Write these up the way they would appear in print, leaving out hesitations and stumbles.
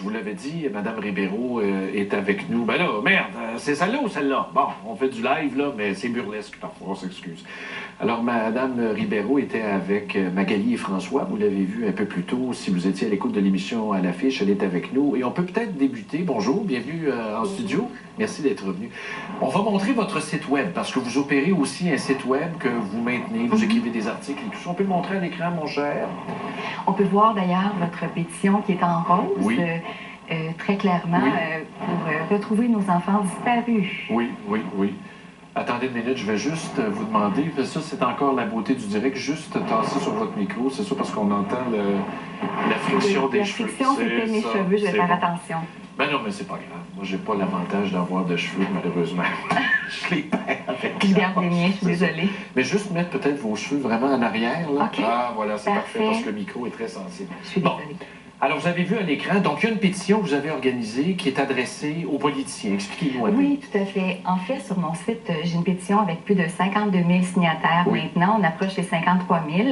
je vous l'avais dit, Mme Ribeiro est avec nous. Ben là, merde, c'est celle-là ou celle-là? Bon, on fait du live, là, mais c'est burlesque parfois, on s'excuse. Alors, Mme Ribeiro était avec Magali et François. Vous l'avez vu un peu plus tôt. Si vous étiez à l'écoute de l'émission à l'affiche, elle est avec nous. Et on peut peut-être débuter. Bonjour, bienvenue en studio. Merci d'être venu. On va montrer votre site web, parce que vous opérez aussi un site web que vous maintenez, vous écrivez des articles et tout ça. On peut le montrer à l'écran, mon cher? On peut voir d'ailleurs votre pétition qui est en rose. Oui. Très clairement, Oui. pour retrouver nos enfants disparus. Oui, oui, oui. Attendez une minute, je vais juste vous demander, ça c'est encore la beauté du direct, juste tasser sur votre micro, c'est ça parce qu'on entend la friction des cheveux. La friction, c'était mes cheveux, je vais faire attention. Ben non, mais c'est pas grave. Moi, j'ai pas l'avantage d'avoir de cheveux, malheureusement. Je les perds avec Je garde les miens, je suis désolée. Mais juste mettre peut-être vos cheveux vraiment en arrière, là. OK. Ah, voilà, c'est parfait, parce que le micro est très sensible. Je suis désolée. Alors, vous avez vu à l'écran, donc il y a une pétition que vous avez organisée qui est adressée aux politiciens. Expliquez-nous un peu. Oui, tout à fait. En fait, sur mon site, j'ai une pétition avec plus de 52 000 signataires. Oui. Maintenant, on approche les 53 000.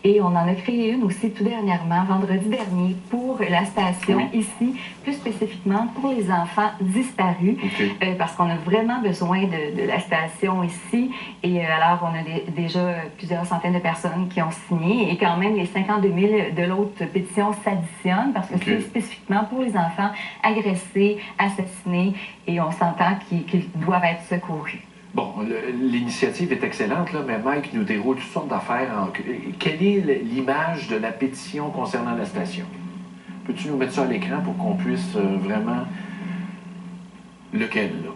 Et on en a créé une aussi tout dernièrement, vendredi dernier, pour la station ici, plus spécifiquement pour les enfants disparus. Okay. Parce qu'on a vraiment besoin de la station ici. Et alors, on a déjà plusieurs centaines de personnes qui ont signé. Et quand même, les 52 000 de l'autre pétition s'additionnent parce que c'est spécifiquement pour les enfants agressés, assassinés, et on s'entend qu'ils doivent être secourus. Bon, l'initiative est excellente, là, mais Mike nous déroule toutes sortes d'affaires. Quelle est l'image de la pétition concernant la station? Peux-tu nous mettre ça à l'écran pour qu'on puisse vraiment... Lequel, là?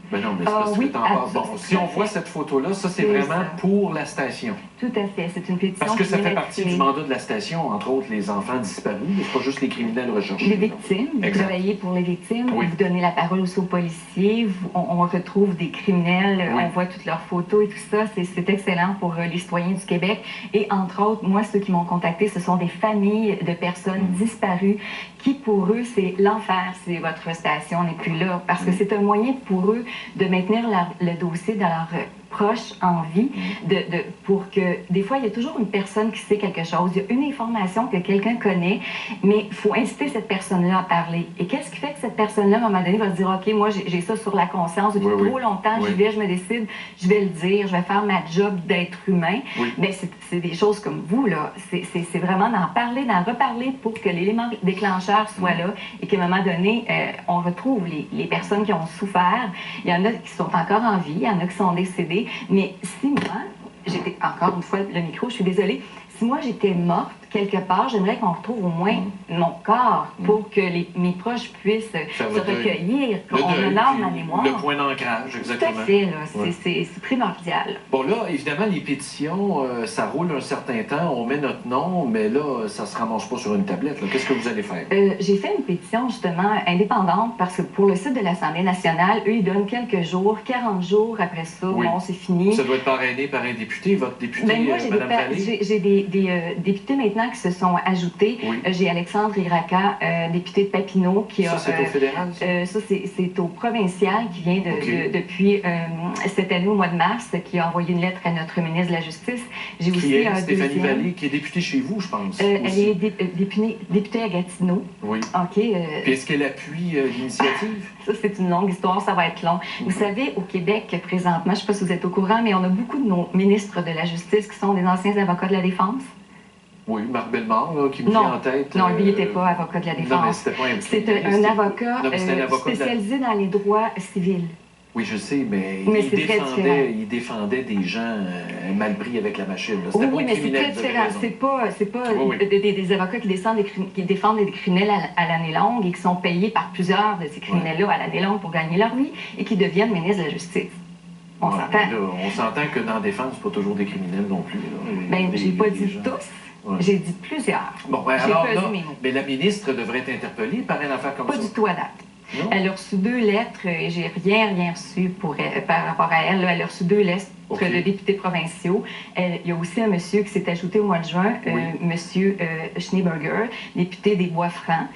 Ben non, mais c'est parce que t'en parles. Bon, si on voit cette photo-là, ça, c'est vraiment pour la station. Tout à fait. C'est une pétition. Parce que ça fait partie du mandat de la station, entre autres, les enfants disparus. C'est pas juste les criminels recherchés. Les victimes. Vous travaillez pour les victimes. Oui. Vous donnez la parole aussi aux policiers. On retrouve des criminels. Oui. On voit toutes leurs photos et tout ça. C'est excellent pour les citoyens du Québec. Et entre autres, moi, ceux qui m'ont contacté, ce sont des familles de personnes disparues qui, pour eux, c'est l'enfer. C'est votre station n'est plus là. Parce que c'est un moyen pour eux de maintenir le dossier de leur proches en vie, pour que, des fois, il y a toujours une personne qui sait quelque chose, il y a une information que quelqu'un connaît, mais il faut inciter cette personne-là à parler. Et qu'est-ce qui fait que cette personne-là, à un moment donné, va se dire, OK, moi, j'ai ça sur la conscience depuis trop longtemps, j'y vais, je me décide, je vais le dire, je vais faire ma job d'être humain. Mais c'est des choses comme vous, là. C'est vraiment d'en parler, d'en reparler pour que l'élément déclencheur soit là et qu'à un moment donné, on retrouve les personnes qui ont souffert. Il y en a qui sont encore en vie, il y en a qui sont décédés. Mais si moi, j'étais, encore une fois, le micro, je suis désolée, si moi j'étais morte quelque part, j'aimerais qu'on retrouve au moins mon corps pour que mes proches puissent se recueillir, qu'on honore ma mémoire. Le point d'ancrage, exactement. Tout à fait, là, c'est primordial. Bon, là, évidemment, les pétitions, ça roule un certain temps, on met notre nom, mais là, ça se ramasse pas sur une tablette. Qu'est-ce que vous allez faire? J'ai fait une pétition, justement, indépendante, parce que pour le site de l'Assemblée nationale, eux, ils donnent quelques jours, 40 jours après ça, bon, c'est fini. Ça doit être parrainé par un député, votre député, moi, Mme Vallée? j'ai des députés maintenant qui se sont ajoutés. J'ai Alexandre Iraca, député de Papineau, qui a... Ça, c'est au fédéral? Ça, c'est au provincial, qui vient depuis cette année, au mois de mars, qui a envoyé une lettre à notre ministre de la Justice. J'ai aussi Stéphanie Vallée, qui est députée chez vous, je pense. Elle est députée à Gatineau. Oui. OK. Puis est-ce qu'elle appuie l'initiative? Ça, c'est une longue histoire, ça va être long. Vous savez, au Québec, présentement, je ne sais pas si vous êtes au courant, mais on a beaucoup de nos ministres de la Justice qui sont des anciens avocats de la Défense. Oui, Marc Bellemare, là, qui me vient en tête. Non, lui, il n'était pas avocat de la Défense. Non, mais c'était pas c'est un avocat spécialisé dans les droits civils. Oui, je sais, mais il défendait des gens mal pris avec la machine. Oui, mais c'est très différent. C'est pas des avocats qui défendent des criminels à l'année longue et qui sont payés par plusieurs de ces criminels-là à l'année longue pour gagner leur vie et qui deviennent ministres de la Justice. On s'entend. On s'entend que dans la défense, c'est pas toujours des criminels non plus. Bien, j'ai pas dit tous. J'ai dit plusieurs. Bon, ben alors là, mais la ministre devrait être interpellée par une affaire comme ça. Pas du tout à date. Non. Elle a reçu 2 lettres et j'ai rien reçu par rapport à elle. Elle a reçu 2 lettres de députés provinciaux. Il y a aussi un monsieur qui s'est ajouté au mois de juin, monsieur Schneeberger, député des Bois-Francs,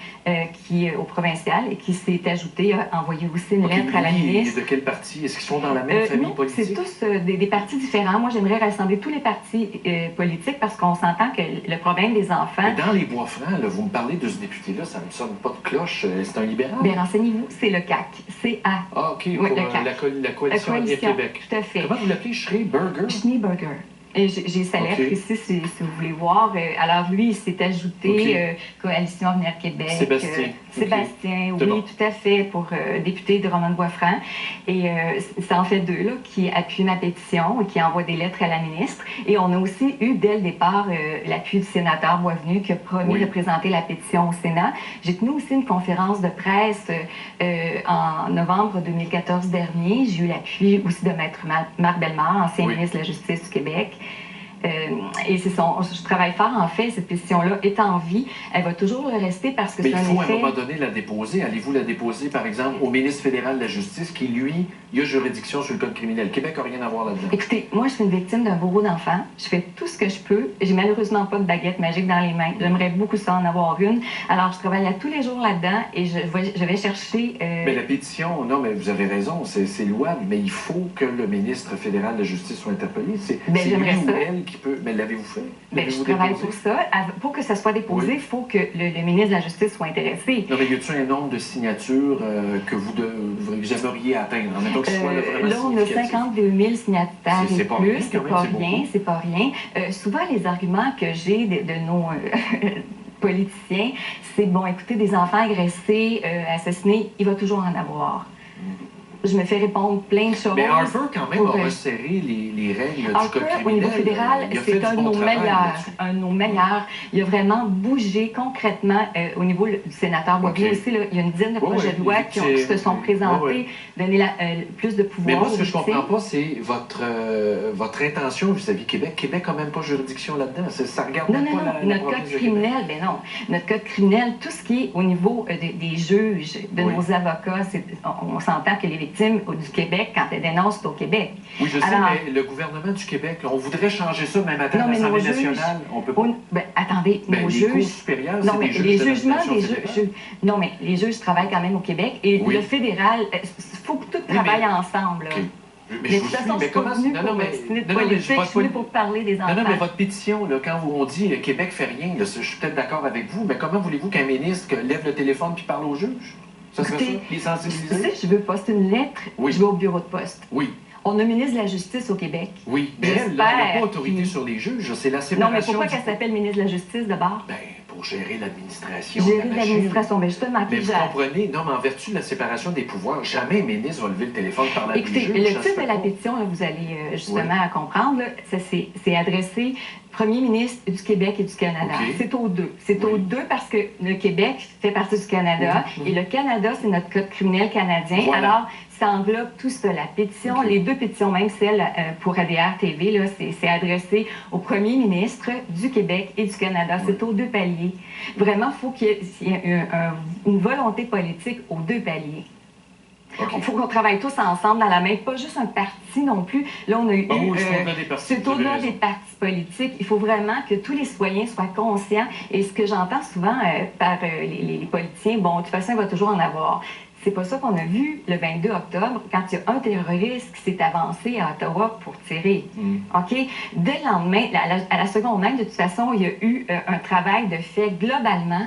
qui est au provincial et qui s'est ajouté, a envoyé aussi une lettre à la ministre. De quel parti? Est-ce qu'ils sont dans la même famille politique? C'est tous des partis différents. Moi, j'aimerais rassembler tous les partis politiques parce qu'on s'entend que le problème des enfants... Mais dans les Bois-Francs, vous me parlez de ce député-là, ça ne me sonne pas de cloche. C'est un libéral? Bien, renseignez-vous, c'est le CAQ. C-A. Ah, OK, pour la coalition Avenir Québec. Tout à fait. Comment vous l'appelez? Schneeberger? Schneeberger. J'ai sa lettre ici, si vous voulez voir. Alors, lui, il s'est ajouté Coalition Avenir Québec. Sébastien, oui, bon. Tout à fait, pour député de Drummond-Bois-Franc. Et ça en fait deux, là, qui appuient ma pétition et qui envoient des lettres à la ministre. Et on a aussi eu, dès le départ, l'appui du sénateur Boisvenu qui a promis de présenter la pétition au Sénat. J'ai tenu aussi une conférence de presse en novembre 2014 dernier. J'ai eu l'appui aussi de Maître Marc Bellemare, ancien ministre de la Justice du Québec. Et je travaille fort, en fait, cette pétition-là est en vie. Elle va toujours le rester parce que c'est un effet... Mais il faut à un moment donné la déposer. Allez-vous la déposer, par exemple, au ministre fédéral de la Justice qui, lui, il a juridiction sur le code criminel. Le Québec n'a rien à voir là-dedans. Écoutez, moi, je suis une victime d'un bourreau d'enfant. Je fais tout ce que je peux. J'ai malheureusement pas de baguette magique dans les mains. J'aimerais beaucoup ça en avoir une. Alors, je travaille tous les jours là-dedans et je vais chercher... Mais la pétition, non, mais vous avez raison, c'est louable, mais il faut que le ministre fédéral de la Justice soit interpellé. C'est lui ou elle qui peut... Mais l'avez-vous fait? Je travaille pour ça. Pour que ça soit déposé, il faut que le ministre de la Justice soit intéressé. Non, mais y a-t-il un nombre de signatures que vous aimeriez atteindre? En même temps que ce soit vraiment là, on a 52 000 signataires et plus. C'est pas rien. Souvent, les arguments que j'ai de nos politiciens, c'est, bon, écoutez, des enfants agressés, assassinés, il va toujours en avoir. Je me fais répondre plein de choses. Mais Harper, quand même, a resserré les règles du code criminel. Au niveau fédéral, c'est un de nos meilleurs. Il a vraiment bougé concrètement au niveau du sénateur Boisvenu aussi. Là, il y a une dizaine de projets de loi qui se sont présentés, donner plus de pouvoir. Mais moi, ce que je ne comprends pas, c'est votre intention vis-à-vis Québec. Québec n'a même pas juridiction là-dedans. Ça regarde pas notre code criminel, ben non. Notre code criminel, tout ce qui est au niveau des juges, de nos avocats, on s'entend que les victimes du Québec, quand elles dénoncent au Québec. Oui, je sais, mais le gouvernement du Québec, on voudrait changer ça même à l'Assemblée nationale. On peut pas... attendez, nos juges... Les cours supérieurs, non, mais les jugements des juges... Non, mais les juges travaillent quand même au Québec. Et le fédéral, il faut que tout travaille ensemble. Mais de toute façon, je suis pas venue pour m'obstiner de politique, je suis venue pour parler des enfants. Non, mais votre pétition, là, quand on dit Québec fait rien, là, je suis peut-être d'accord avec vous, mais comment voulez-vous qu'un ministre lève le téléphone puis parle aux juges? Ça serait ça? Les sensibiliser? Si je veux poster une lettre, je vais au bureau de poste. Oui. On a ministre de la Justice au Québec. Oui, mais elle n'a pas autorité sur les juges, c'est la séparation... Non, mais pourquoi qu'elle s'appelle ministre de la Justice, d'abord? Ben, pour gérer l'administration. Gérer l'administration, mais justement... Mais vous comprenez, non, mais en vertu de la séparation des pouvoirs, jamais un ministre va lever le téléphone par la juge. Écoutez, le titre de la pétition, là, vous allez justement comprendre, c'est adressé Premier ministre du Québec et du Canada. C'est aux deux. C'est aux deux parce que le Québec fait partie du Canada et le Canada, c'est notre code criminel canadien. Alors, ça englobe tout ça. La pétition, les deux pétitions, même celle pour ADR TV, c'est adressé au premier ministre du Québec et du Canada. C'est aux deux paliers. Vraiment, il faut qu'il y ait une volonté politique aux deux paliers. Il faut qu'on travaille tous ensemble dans la main, pas juste un parti non plus. Là, on a eu... c'est au-delà des partis politiques. Il faut vraiment que tous les citoyens soient conscients. Et ce que j'entends souvent par les politiciens, bon, de toute façon, il va toujours en avoir. C'est pas ça qu'on a vu le 22 octobre, quand il y a un terroriste qui s'est avancé à Ottawa pour tirer. OK? Dès le lendemain, à la seconde même, de toute façon, il y a eu un travail de fait globalement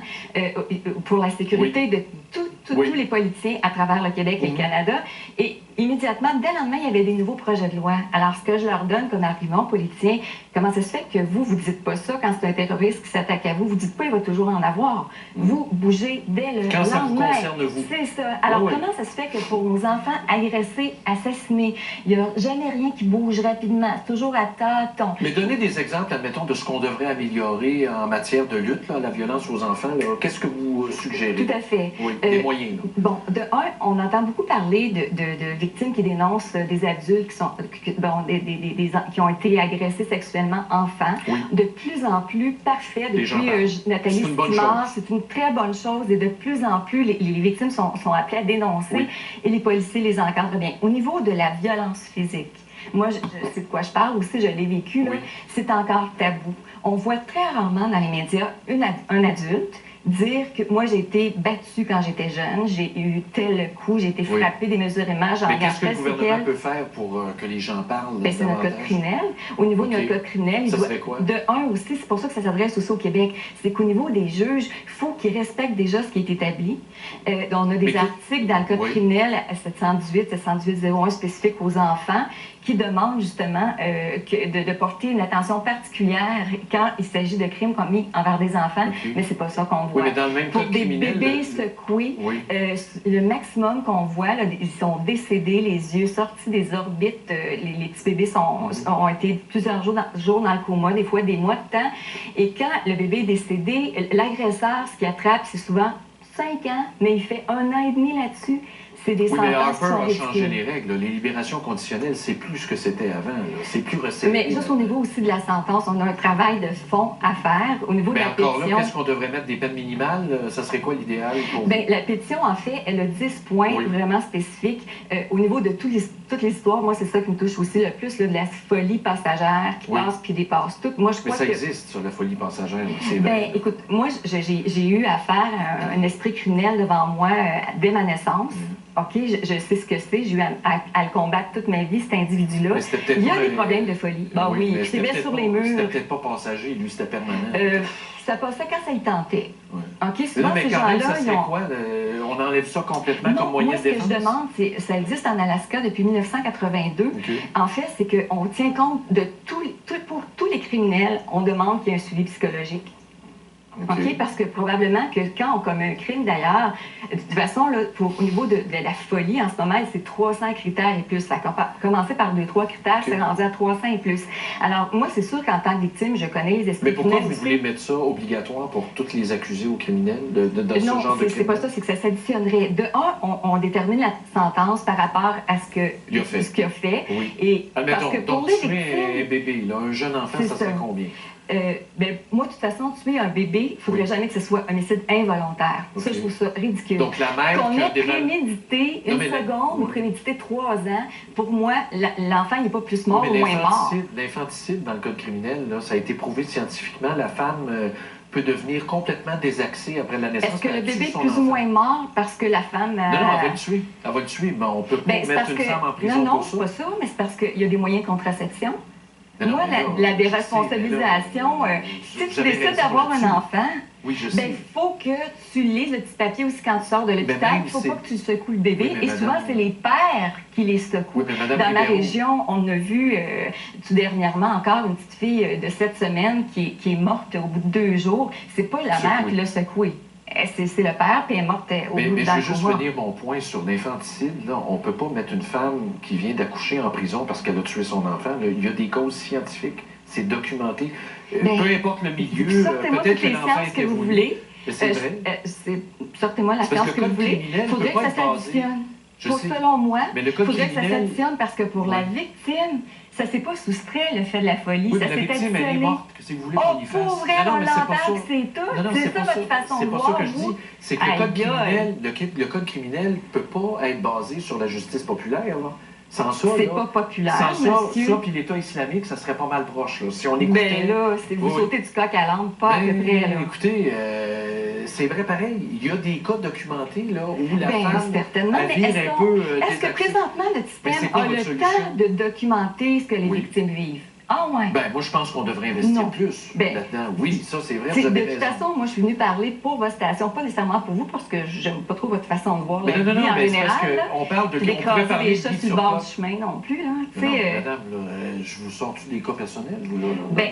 pour la sécurité de tous les politiciens à travers le Québec et le Canada. Et immédiatement, dès le lendemain, il y avait des nouveaux projets de loi. Alors, ce que je leur donne comme argument aux politiciens, comment ça se fait que vous ne dites pas ça quand c'est un terroriste qui s'attaque à vous? Vous ne dites pas, il va toujours en avoir. Vous bougez dès le lendemain. Quand ça vous concerne, vous. C'est ça. Alors, comment ça se fait que pour nos enfants agressés, assassinés, il n'y a jamais rien qui bouge rapidement? C'est toujours à tâtons. Mais donnez des exemples, admettons, de ce qu'on devrait améliorer en matière de lutte à la violence aux enfants. Qu'est-ce que vous suggérez? Tout à fait. Oui, des moyens. Bon, de un, on entend beaucoup parler de victimes qui dénoncent des adultes qui ont été agressés sexuellement enfants. De plus en plus parfait. Depuis Nathalie Simard, c'est une très bonne chose. Et de plus en plus, les victimes sont appelées à dénoncer et les policiers les encadrent bien. Au niveau de la violence physique, Moi, je sais de quoi je parle aussi, je l'ai vécu, là. Oui. C'est encore tabou. On voit très rarement dans les médias un adulte dire que moi, j'ai été battue quand j'étais jeune, j'ai eu tel coup, j'ai été frappée, des mesurément, j'en Mais qu'est-ce que le séquelles. gouvernement peut faire pour que les gens parlent? Ben, c'est notre code criminel. Au niveau de notre code criminel, ça serait quoi? De un aussi, c'est pour ça que ça s'adresse aussi au Québec, c'est qu'au niveau des juges, il faut qu'ils respectent déjà ce qui est établi. On a des articles dans le code criminel 718-718-01 spécifiques aux enfants qui demandent justement de porter une attention particulière quand il s'agit de crimes commis envers des enfants, mais c'est pas ça qu'on voit. Oui, mais dans le même pour code des criminel, bébés secoués, le maximum qu'on voit, là, ils sont décédés, les yeux sortis des orbites, les petits bébés ont été plusieurs jours dans le coma, des fois des mois de temps, et quand le bébé est décédé, l'agresseur, ce qu'il attrape, c'est souvent 5 ans, mais il fait 1 an et demi là-dessus. C'est des mais sentences qui Harper sont a changé ridicules. les règles. Les libérations conditionnelles, c'est plus ce que c'était avant. C'est plus resserré. Mais juste au niveau aussi de la sentence, on a un travail de fond à faire. Au niveau de la encore pétition... là, qu'est-ce qu'on devrait mettre des peines minimales? Ça serait quoi l'idéal pour... Bien, la pétition, en fait, elle a 10 points vraiment spécifiques. Au niveau de toute l'histoire, moi, c'est ça qui me touche aussi le plus, là, de la folie passagère qui passe puis dépasse tout. Moi, je crois mais ça existe, sur la folie passagère. C'est vrai. Écoute, moi, j'ai eu à faire un esprit criminel devant moi dès ma naissance. OK, je sais ce que c'est. J'ai eu à le combattre toute ma vie, cet individu-là. Il y a des problèmes de folie. Oui, il s'évait sur les murs. C'était peut-être pas passager, lui, c'était permanent. Ça passait quand ça y tentait. OK, souvent, ces gens-là, ça serait ils ont... quoi? On enlève ça complètement comme moyen de défense? Moi, ce que je demande, c'est... Ça existe en Alaska depuis 1982. En fait, c'est qu'on tient compte de pour tous les criminels, on demande qu'il y ait un suivi psychologique. OK? Parce que probablement que quand on commet un crime, d'ailleurs, de toute façon, là, au niveau de la folie, en ce moment, c'est 300 critères et plus. Ça a commencé par 2-3 critères, c'est rendu à 300 et plus. Alors, moi, c'est sûr qu'en tant que victime, je connais les esprits criminels. Mais pourquoi vous voulez mettre ça obligatoire pour tous les accusés ou criminels dans ce genre de crime? Non, c'est pas ça, c'est que ça s'additionnerait. De un, on détermine la sentence par rapport à ce qu'il a fait. Oui. Et admettons, parce que pour donc, les tuer victimes, un bébé, là, un jeune enfant, ça serait combien? Moi, de toute façon, tuer un bébé, il ne faudrait jamais que ce soit un homicide involontaire. Ça, je trouve ça ridicule. Donc, la mère qu'on ait prémédité une seconde ou prémédité 3 ans, pour moi, l'enfant n'est pas plus mort ou moins mort. L'infanticide, dans le code criminel, là, ça a été prouvé scientifiquement. La femme peut devenir complètement désaxée après la naissance. Est-ce que le bébé est plus ou moins mort parce que la femme... Non, elle va le tuer. Elle va le tuer, mais on peut pas mettre une femme en prison pour ça. Non, c'est pas ça, mais c'est parce qu'il y a des moyens de contraception. Moi, la déresponsabilisation, si tu décides d'avoir un enfant, il faut que tu lises le petit papier aussi quand tu sors de l'hôpital. Il ne faut pas que tu secoues le bébé. Et souvent, c'est les pères qui les secouent. Dans ma région, on a vu tout dernièrement encore une petite fille de 7 semaines qui est morte au bout de 2 jours. C'est pas la mère qui l'a secouée. C'est le père, puis elle est morte au bout d'un Mais je veux juste finir mon point sur l'infanticide. On ne peut pas mettre une femme qui vient d'accoucher en prison parce qu'elle a tué son enfant. Là, il y a des causes scientifiques, c'est documenté. Peu importe le milieu, peut-être que l'enfant est que vous voulez. C'est vrai. Sortez-moi la science que vous voulez. Il faudrait que ça s'additionne. Selon moi, il faudrait que ça s'additionne parce que pour la victime, ça ne s'est pas soustrait, le fait de la folie. Oui, ça mais la victime, elle est morte. Qu'est-ce que vous voulez qu'on y fasse? Pour vrai, on l'entend que c'est tout. C'est ça votre façon de voir. C'est pas ça que je dis. C'est que le code criminel ne peut pas être basé sur la justice populaire. Là. Sans ça, c'est pas populaire, sans ça, puis l'État islamique, ça serait pas mal proche. Là. Si on écoutait... Ben là, c'est vous sautez du coq à l'âne, pas à peu près. Là. Écoutez, c'est vrai pareil. Il y a des cas documentés là, où la femme certainement, mais est-ce que présentement le système a le temps de documenter ce que les victimes vivent? Ah ouais. Moi, je pense qu'on devrait investir plus là-dedans. Oui, ça, c'est vrai. Vous avez raison. De toute façon, moi, je suis venue parler pour votre station, pas nécessairement pour vous, parce que j'aime pas trop votre façon de voir la vie en général. On parle de... On pourrait parler des chats sur le bord du chemin non plus. Là. Madame, je vous sors tous des cas personnels.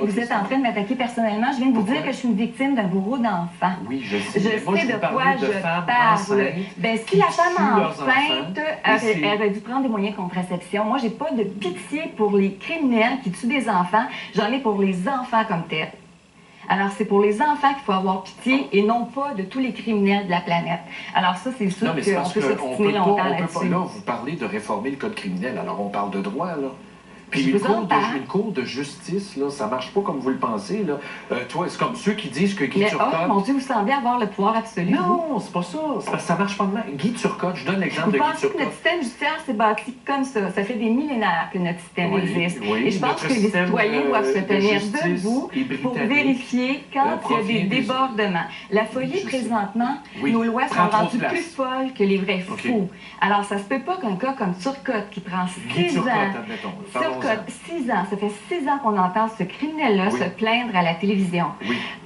Vous êtes en train de m'attaquer personnellement. Je viens de vous dire que je suis une victime d'un bourreau d'enfant. Oui, je sais. Je sais de quoi je parle. Si la femme enceinte aurait dû prendre des moyens de contraception, moi, j'ai pas de pitié pour les criminels qui tuent des enfants. J'en ai pour les enfants comme tels. Alors, c'est pour les enfants qu'il faut avoir pitié et non pas de tous les criminels de la planète. Alors ça, c'est sûr qu'on peut s'obstiner longtemps là-dessus. Là, vous parlez de réformer le code criminel. Alors, on parle de droit, là. Puis Je vous en parle. une cour de justice, là, ça marche pas comme vous le pensez. Là. Toi, c'est comme ceux qui disent que Guy Mais Turcotte... oh, mon Dieu, vous semblez avoir le pouvoir absolu. Non, c'est pas ça. C'est parce que ça marche pas de même. Guy Turcotte, je donne l'exemple de Guy Vous pensez que Turcotte. notre système judiciaire s'est bâti comme ça? Ça fait des millénaires que notre système existe. Oui, et je pense que les citoyens doivent se tenir debout pour vérifier quand il y a des débordements. La folie, présentement, nos lois sont rendues plus folles que les vrais fous. Alors, ça se peut pas qu'un cas comme Turcotte, qui prend 6 ans... Turcotte, 6 ans, ça fait 6 ans qu'on entend ce criminel-là se plaindre à la télévision.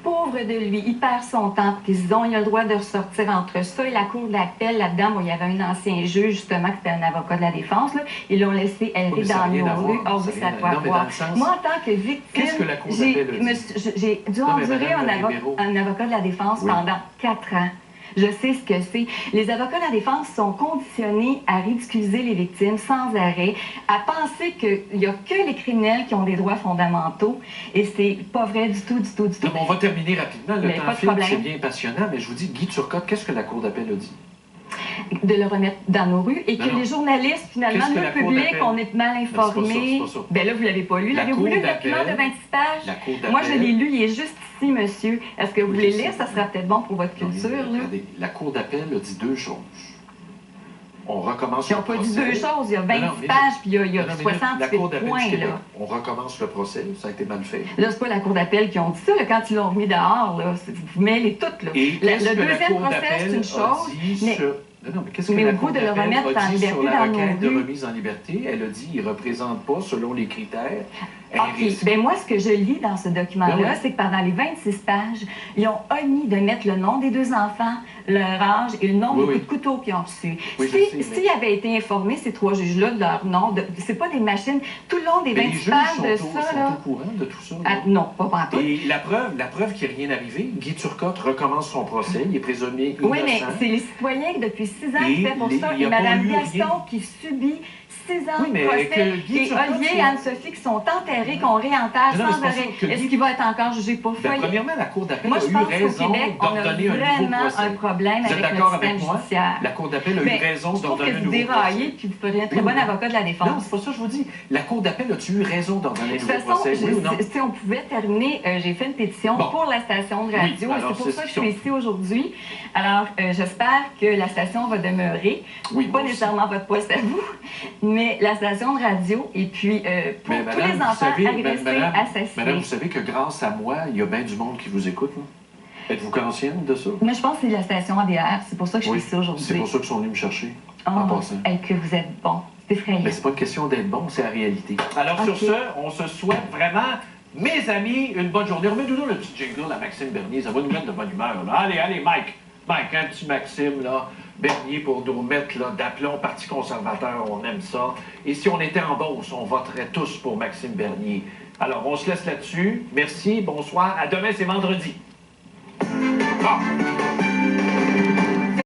Pauvre de lui, il perd son temps, ils ont le droit de ressortir entre ça et la cour d'appel. Là-dedans, il y avait un ancien juge, justement, qui était un avocat de la défense. Là. Ils l'ont laissé errer dans nos rues. Oh oui, ça doit avoir. Moi, en tant que victime, j'ai dû endurer un avocat de la défense pendant 4 ans. Je sais ce que c'est. Les avocats de la défense sont conditionnés à ridiculiser les victimes sans arrêt, à penser qu'il n'y a que les criminels qui ont des droits fondamentaux. Et c'est pas vrai du tout, du tout, du tout. On va terminer rapidement. Le temps file, c'est bien passionnant, mais je vous dis, Guy Turcotte, qu'est-ce que la Cour d'appel a dit? De le remettre dans nos rues et que les journalistes, finalement, le public, on est mal informés. Ben là, vous ne l'avez pas lu. L'avez-vous lu le document de 26 pages? Moi, je l'ai lu, il est juste ici, monsieur. Est-ce que vous voulez lire? Ça sera peut-être bon pour votre culture. Regardez, la Cour d'appel a dit 2 choses. On recommence le procès. Ils n'ont pas dit 2 choses. Il y a 26 pages, puis il y a 68 points. Là. On recommence le procès. Ça a été mal fait. Là, c'est pas la Cour d'appel qui ont dit ça. Là, quand ils l'ont remis dehors, là, vous mêlez toutes. Là. Et le deuxième procès, c'est une chose. Non, mais qu'est-ce que la Cour d'appel a dit sur la requête de remise en liberté? Elle a dit qu'il ne représente pas, selon les critères, un risque. Bien, moi, ce que je lis dans ce document-là, c'est que pendant les 26 pages, ils ont omis de mettre le nom des 2 enfants, leur âge et le nombre de coups de couteau qu'ils ont reçus. S'ils avaient été informés, ces 3 juges-là, de leur nom, c'est pas des machines. Tout le long des 26 pages de ça, là... Ils sont au courant de tout ça? Non, pas partout. Et la preuve qu'il n'y a rien arrivé, Guy Turcotte recommence son procès, il est présumé innocent. Oui, mais c'est les citoyens qui, depuis 6 ans, qui fait pour ça. Et Mme Gaston qui subit 6 ans de procès. Et Olivier et Anne-Sophie qui sont enterrés, qu'on réenterre sans arrêt. Est-ce qu'il va être encore jugé pour folie? Premièrement, la Cour d'appel a eu raison d'ordonner un nouveau procès. Un problème avec le système judiciaire. La Cour d'appel a eu raison d'ordonner un nouveau procès. Je trouve que vous déraillez puis vous feriez un très bon avocat de la défense. Non, c'est pas ça que je vous dis. La Cour d'appel a-tu eu raison d'ordonner un nouveau procès? De toute façon, si on pouvait terminer, j'ai fait une pétition pour la station de radio. Et c'est pour ça que je suis ici aujourd'hui. Alors, j'espère que la station va demeurer. Pas nécessairement votre poste à vous, mais la station de radio. Et puis, pour tous les enfants agressés, assassinés. Madame, vous savez que grâce à moi, il y a bien du monde qui vous écoute, là? Êtes-vous consciente de ça? Mais je pense que c'est la station ADR. C'est pour ça que je suis ici aujourd'hui. C'est pour ça qu'ils sont venus me chercher, en passant. Et que vous êtes bon. C'est effrayant. Mais c'est pas une question d'être bon, c'est la réalité. Alors, sur ce, on se souhaite vraiment, mes amis, une bonne journée. Remets-nous le petit jingle à Maxime Bernier. Ça va nous mettre de bonne humeur, là. Allez, Mike, un petit Maxime, là. Bernier pour nous remettre d'aplomb Parti conservateur, on aime ça. Et si on était en Beauce, on voterait tous pour Maxime Bernier. Alors, on se laisse là-dessus. Merci, bonsoir. À demain, c'est vendredi. Bon.